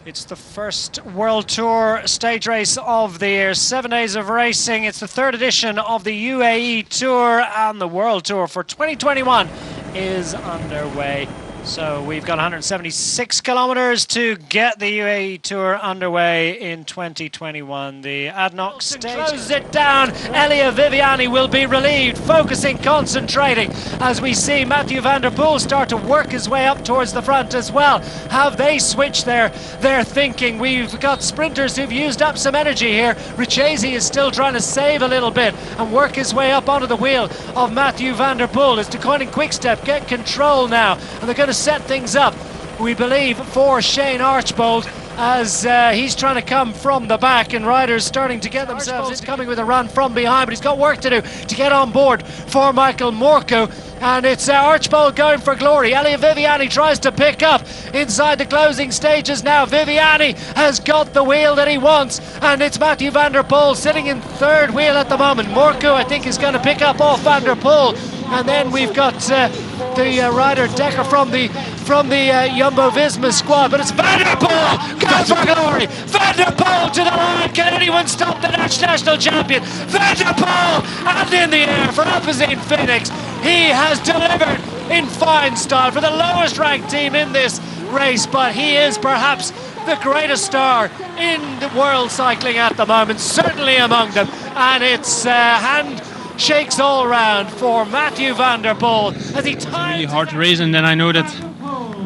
It's the first World Tour stage race of the year. 7 days of racing. It's the third edition of the UAE Tour, and the World Tour for 2021 is underway. So we've got 176 kilometers to get the UAE Tour underway in 2021. The ADNOC stage closes it down. Elia Viviani will be relieved, focusing, concentrating, as we see Mathieu van der Poel start to work his way up towards the front as well. Have they switched their thinking? We've got sprinters who've used up some energy here. Richesi is still trying to save a little bit and work his way up onto the wheel of Mathieu van der Poel. As Deceuninck Quickstep get control now, and they're going to set things up, we believe, for Shane Archbold, as he's trying to come from the back, and riders starting to get themselves. It's coming with a run from behind, but he's got work to do to get on board for Michael Morkov. And it's Archbold going for glory. Elia Viviani tries to pick up inside the closing stages now. Viviani has got the wheel that he wants, and it's Mathieu van der Poel sitting in third wheel at the moment. Morkov, I think, is going to pick up off van der Poel. And then we've got the rider Decker from the Jumbo-Visma squad, but it's Van der Poel goes for glory. Van der Poel to the line. Can anyone stop the Dutch national champion? Van der Poel, and in the air for Alpecin Phoenix. He has delivered in fine style for the lowest ranked team in this race, but he is perhaps the greatest star in the world cycling at the moment, certainly among them, and it's handshakes all round for Mathieu van der Poel as he It's a really hard race, and then I know that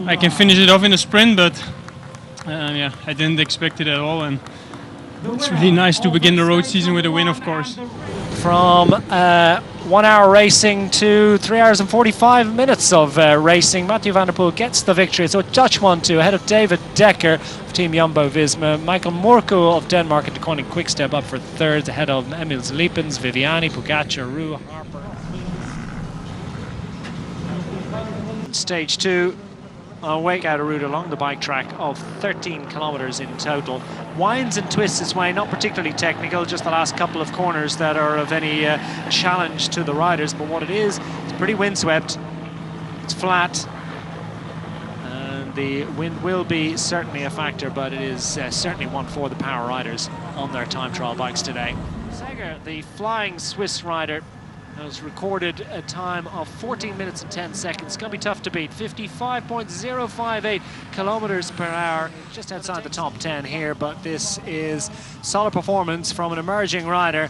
I can finish it off in a sprint, but yeah, I didn't expect it at all, and it's really nice to begin the road season with a win, of course. From 1 hour racing to 3 hours and 45 minutes of racing, Mathieu van der Poel gets the victory. So a Dutch 1-2 ahead of David Decker of Team Jumbo-Visma. Michael Morkov of Denmark and Deceuninck Quickstep up for third ahead of Emil Liepens, Viviani, Pogacar, Roux, Harper. Stage 2. A wake out a route along the bike track of 13 kilometers in total. Winds and twists its way, not particularly technical, just the last couple of corners that are of any challenge to the riders. But what it is, it's pretty windswept, it's flat, and the wind will be certainly a factor, but it is certainly one for the power riders on their time trial bikes today. Seger, the flying Swiss rider, has recorded a time of 14 minutes and 10 seconds. It's going to be tough to beat. 55.058 kilometers per hour, just outside the top 10 here, but this is solid performance from an emerging rider.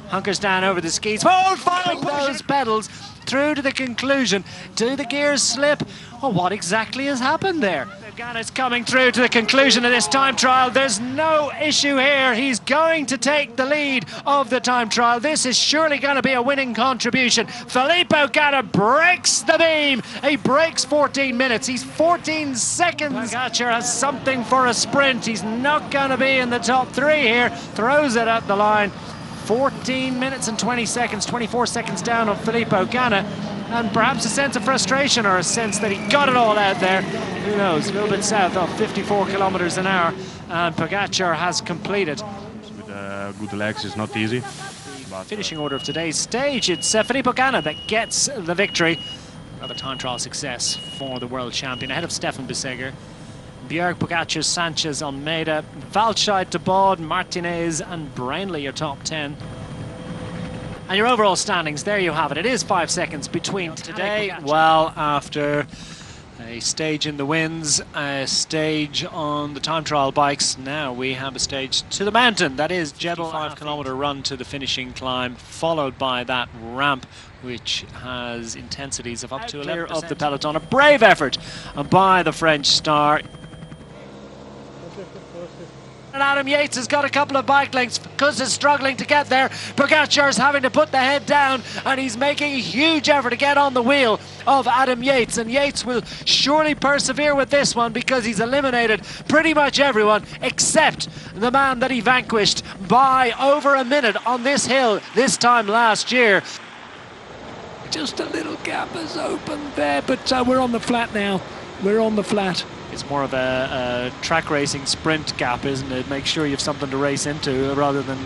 Hunkers down over the skis. Oh, following those pedals through to the conclusion. Do the gears slip? Well, what exactly has happened there? Ghana's coming through to the conclusion of this time trial. There's no issue here. He's going to take the lead of the time trial. This is surely going to be a winning contribution. Filippo Ganna breaks the beam. He breaks 14 minutes. He's 14 seconds. Pogacar has something for a sprint. He's not going to be in the top 3 here. Throws it at the line. 14 minutes and 20 seconds, 24 seconds down on Filippo Ganna, and perhaps a sense of frustration or a sense that he got it all out there. Who knows, a little bit south of 54 kilometers an hour, and Pogacar has completed. With good legs it's not easy. But finishing order of today's stage, it's Filippo Ganna that gets the victory. Another time trial success for the world champion, ahead of Stefan Biseger. Bjerg, Pogacar, Sanchez, Almeida, Valscheid, De Bod, Martinez and Brainley, your top 10. And your overall standings, there you have it. It is 5 seconds between today. Well, after a stage in the winds, a stage on the time trial bikes, now we have a stage to the mountain. That is Jebel, 5-kilometer run to the finishing climb, followed by that ramp, which has intensities of up to 11% of the peloton. A brave effort by the French star. And Adam Yates has got a couple of bike lengths. Kuss is struggling to get there. Pogacar's having to put the head down, and he's making a huge effort to get on the wheel of Adam Yates. And Yates will surely persevere with this one, because he's eliminated pretty much everyone except the man that he vanquished by over a minute on this hill this time last year. Just a little gap has opened there, but we're on the flat now. We're on the flat. It's more of a track racing sprint gap, isn't it? Make sure you have something to race into rather than...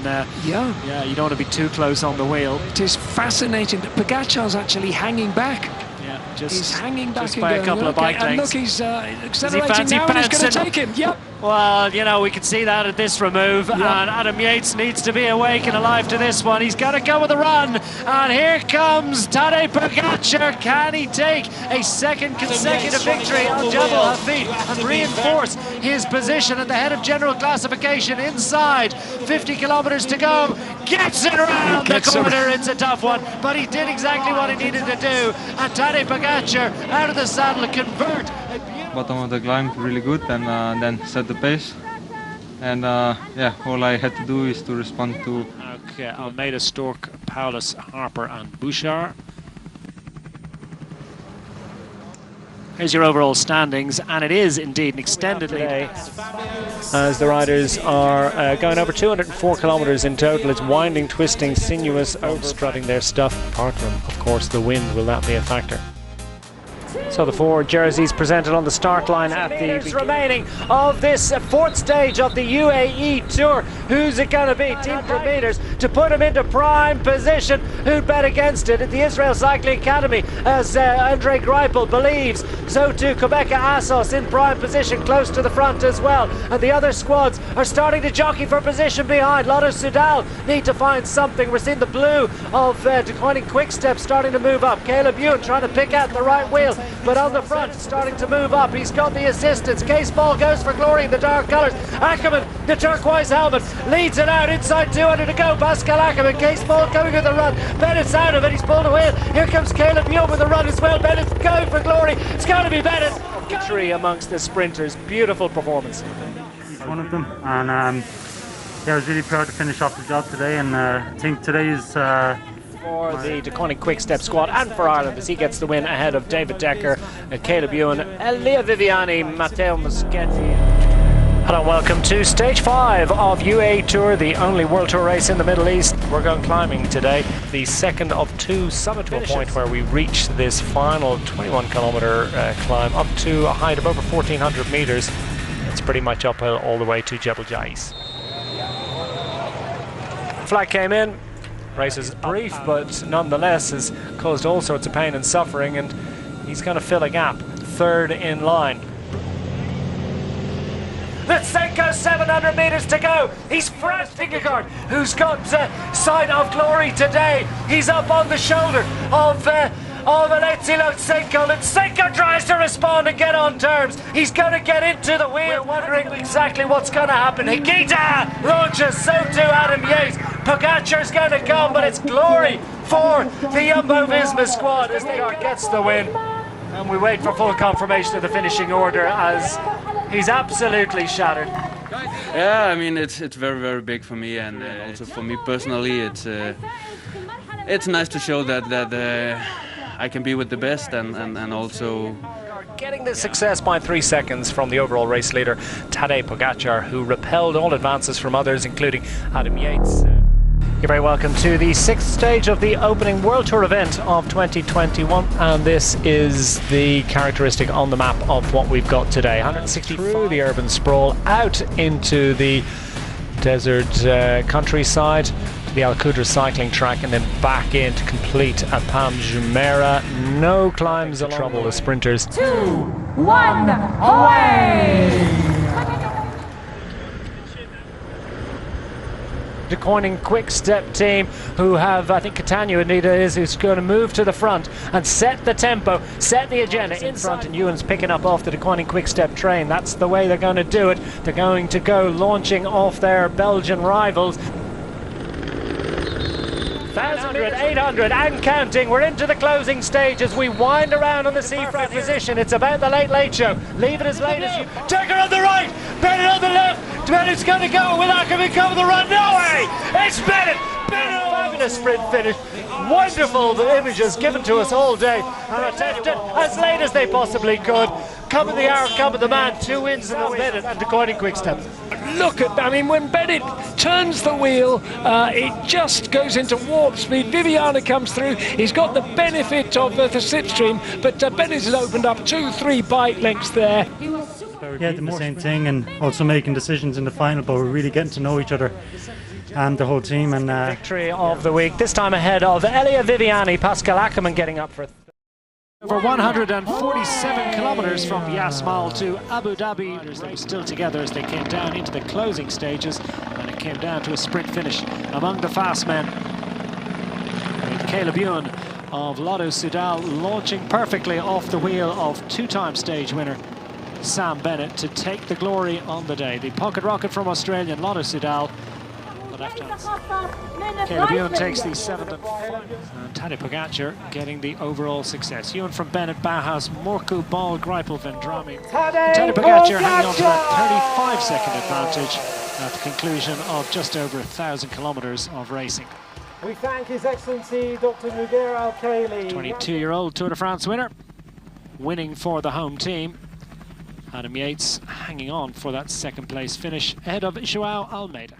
yeah, you don't want to be too close on the wheel. It is fascinating that Pogacar's actually hanging back. Yeah, He's hanging back by a couple of bike and lengths. look, he's accelerating fancy now and he's going to pouncing? take him. Yep. Well, you know, we can see that at this remove, and Adam Yates needs to be awake and alive to this one. He's got to go with a run, and here comes Tadej Pogačar. Can he take a second consecutive victory on Jebel Hafid and reinforce his position at the head of general classification inside 50 kilometers to go? Gets it around the corner. It's a tough one, but he did exactly what he needed to do, and Tadej Pogačar out of the saddle convert. Bottom of the climb really good, and then set the pace, and yeah, all I had to do is to respond to Almeida, Stork, Paulus, Harper and Bouchard. Here's your overall standings, and it is indeed an extended lead as the riders are going over 204 kilometers in total. It's winding, twisting, sinuous, overstrutting their stuff. Apart from, of course, the wind, will that be a factor? So the four jerseys presented on the start line at the remaining of this fourth stage of the UAE Tour. Who's it going to be? Team 100 meters to put him into prime position. Who'd bet against it? At the Israel Cycling Academy, as Andre Greipel believes. So too Quebeca Assos in prime position, close to the front as well. And the other squads are starting to jockey for position behind. Lotto Soudal need to find something. We're seeing the blue of declining quick step starting to move up. Caleb Ewan trying to pick out the right wheel, but on the front starting to move up. He's got the assistance. Case Ball goes for glory in the dark colours. Ackerman, the turquoise helmet, leads it out inside 200 to go. Pascal Ackerman, Case Ball coming with the run. Bennett's out of it. He's pulled away. Here comes Caleb Ewan with the run as well. Bennett's going for glory. It's going to be Bennett. Victory amongst the sprinters. Beautiful performance. He's one of them, and yeah, I was really proud to finish off the job today, and I think today is for the Deconic Quick Step squad and for Ireland as he gets the win ahead of David Decker, Caleb Ewan, Leah Viviani, Matteo Moschetti. Hello and welcome to Stage 5 of UAE Tour, the only World Tour race in the Middle East. We're going climbing today, the second of two summit to a point where we reach this final 21-kilometer climb up to a height of over 1,400 meters. It's pretty much uphill all the way to Jebel Jais. Flag came in. Race is brief, but nonetheless has caused all sorts of pain and suffering, and he's going to fill a gap. Third in line. Lutsenko, 700 meters to go. He's Franz Vingegaard, who's got sight of glory today. He's up on the shoulder of Alexei Lutsenko. Lutsenko tries to respond and get on terms. He's going to get into the wheel. We're wondering exactly what's going to happen. Higuita launches, so too Adam Yates. Pogačar's going to come, but it's glory for the Jumbo-Visma squad as they gets the win. And we wait for full confirmation of the finishing order as he's absolutely shattered. yeah, I mean it's very, very big for me, and also for me personally, it's nice to show that I can be with the best, and also Getting this success by 3 seconds from the overall race leader Tadej Pogačar, who repelled all advances from others, including Adam Yates. You're very welcome to the sixth stage of the opening World Tour event of 2021, and this is the characteristic on the map of what we've got today. 160 through the urban sprawl, out into the desert countryside, to the Al Qudra cycling track, and then back in to complete a Palm Jumeirah. No climbs of trouble, the sprinters. 2, 1, away! Declining Quick Step team, who have, I think Catania Anita is, who's going to move to the front and set the tempo, set the agenda in front, and Ewan's picking up off the Declining Quick Step train. That's the way they're going to do it. They're going to go launching off their Belgian rivals. 1,000, 800 and counting. We're into the closing stage as we wind around on the seafront position. It's about the late show. Leave it as late as you. Decker on the right, Bennett on the left. Bennett's going to go. Will Ackerman cover the run? No way! It's Bennett! Bennett! Fabulous sprint finish. Wonderful the images given to us all day. And attempted as late as they possibly could. Come of the hour, come of the man. 2 wins in the Bennett and Declining Quick Step. Look at, I mean, when Bennett turns the wheel, it just goes into warp speed. Viviani comes through. He's got the benefit of the slipstream, but Bennett has opened up 2-3 bike lengths there. yeah, the same thing, and also making decisions in the final, but we're really getting to know each other and the whole team. And victory of the week, this time ahead of Elia Viviani, Pascal Ackerman getting up for Over 147 kilometers from Yasmal to Abu Dhabi. They were still together as they came down into the closing stages, and it came down to a sprint finish among the fast men. With Caleb Ewan of Lotto Soudal launching perfectly off the wheel of two-time stage winner Sam Bennett to take the glory on the day. The pocket rocket from Australian Lotto Soudal. Caleb Ewan takes the 7th and final. Tadej Pogacar getting the overall success. Ewan from Bennett, Bauhaus, Morku, Ball, Greipel, Vendrami. Tadej Pogacar hanging on to that 35-second advantage at the conclusion of just over 1,000 kilometers of racing. We thank His Excellency Dr. Muger Al-Khaili. 22-year-old Tour de France winner, winning for the home team. Adam Yates hanging on for that second place finish ahead of Joao Almeida.